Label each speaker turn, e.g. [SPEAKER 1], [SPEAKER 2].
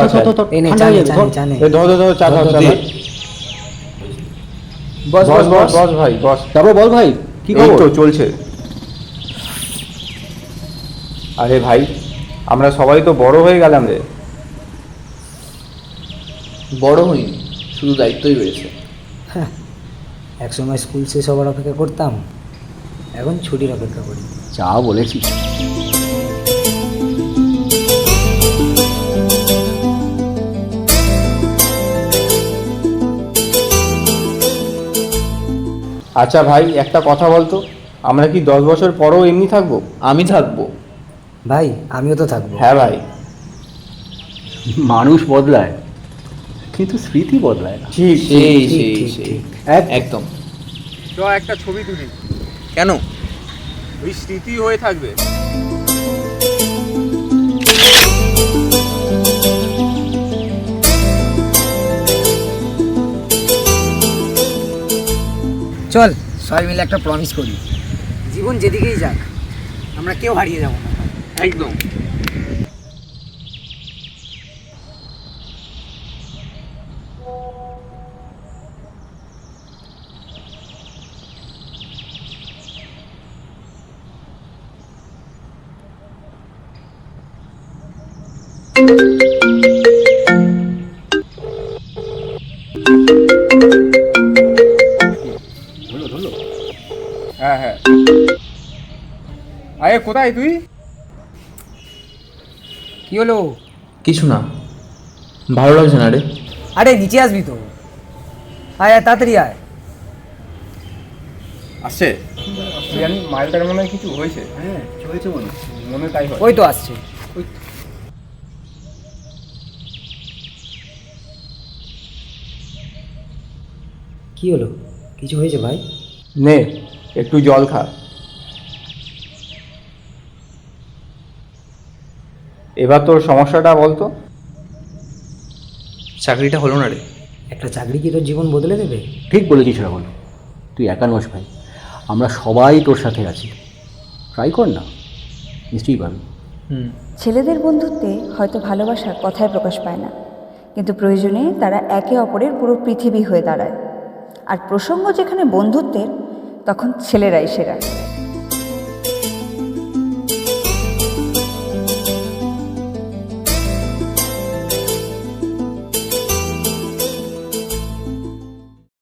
[SPEAKER 1] আচ্ছা
[SPEAKER 2] এই নে,
[SPEAKER 1] ঠান্ডা
[SPEAKER 2] চা
[SPEAKER 1] হয়ে
[SPEAKER 2] নে,
[SPEAKER 1] যাবে,
[SPEAKER 2] চা
[SPEAKER 1] ধর।
[SPEAKER 2] নে, চা নে।
[SPEAKER 1] এই ধর ধর ধর, চা
[SPEAKER 2] ধর,
[SPEAKER 1] ধর,
[SPEAKER 2] ধর,
[SPEAKER 1] চা
[SPEAKER 2] দে।
[SPEAKER 1] ধর। বস বস বস বস ভাই বস।
[SPEAKER 3] তারপর বল ভাই, কি
[SPEAKER 1] এই
[SPEAKER 3] খবর?
[SPEAKER 1] তো চলছে। আরে ভাই, আমরা সবাই তো বড় হয়ে গেলাম রে।
[SPEAKER 4] বড় হইনি, শুধু দায়িত্বই বেড়েছে।
[SPEAKER 2] একসময় স্কুল শেষ হবার অপেক্ষা করতাম, এখন ছুটির অপেক্ষা করি।
[SPEAKER 3] যা বলেছিস।
[SPEAKER 1] আচ্ছা ভাই, একটা কথা বলতো, আমরা কি 10 বছর পরও এমনি থাকবো?
[SPEAKER 4] আমি থাকবো।
[SPEAKER 2] ভাই, আমিও তো থাকবো।
[SPEAKER 1] হ্যাঁ ভাই।
[SPEAKER 3] মানুষ বদলায়, কিন্তু স্মৃতি বদলায় না।
[SPEAKER 1] ঠিক
[SPEAKER 4] সেই
[SPEAKER 2] ঠিক,
[SPEAKER 4] সেই
[SPEAKER 2] ঠিক,
[SPEAKER 4] সেই
[SPEAKER 2] ঠিক।
[SPEAKER 4] একদম।
[SPEAKER 1] চ একটা ছবি তুলি,
[SPEAKER 4] কেন?
[SPEAKER 1] ওই স্মৃতি হয়ে থাকবে।
[SPEAKER 2] চল সবাই মিলে একটা প্রমিস করি, জীবন যেদিকেই যাক আমরা কেউ হারিয়ে যাব না।
[SPEAKER 1] একদম।
[SPEAKER 3] ধরলো ধরলো।
[SPEAKER 1] হ্যাঁ হ্যাঁ। আরে কোথায় তুই?
[SPEAKER 2] কি হলো?
[SPEAKER 4] কিছু না, ভালো লাগছে না রে।
[SPEAKER 2] আরে নিচে আসবি তো, আয় আয়, তাড়াতাড়ি আয়।
[SPEAKER 1] আসছে। জানি মালটার মনে হয় কিছু হয়েছে।
[SPEAKER 3] হ্যাঁ, কি হয়েছে মনে?
[SPEAKER 1] মনে তাই হয়।
[SPEAKER 2] ওই তো আসছে। কি হলো, কিছু হয়েছে ভাই?
[SPEAKER 1] নে একটু জল খা। এবার তোর সমস্যাটা বলতো।
[SPEAKER 4] চাকরিটা হলো না রে।
[SPEAKER 2] একটা চাকরি কি তোর জীবন বদলে দেবে?
[SPEAKER 3] ঠিক বলেছিস রাহুল, তুই একা নস ভাই, আমরা সবাই তোর সাথে আছি। ট্রাই কর না, নিশ্চয়ই পারবি।
[SPEAKER 5] ছেলেদের বন্ধুত্বে হয়তো ভালোবাসার কথায় প্রকাশ পায় না, কিন্তু প্রয়োজনে তারা একে অপরের পুরো পৃথিবী হয়ে দাঁড়ায়। আর প্রসঙ্গ যেখানে বন্ধুত্বের, তখন ছেলেরাই সেরা।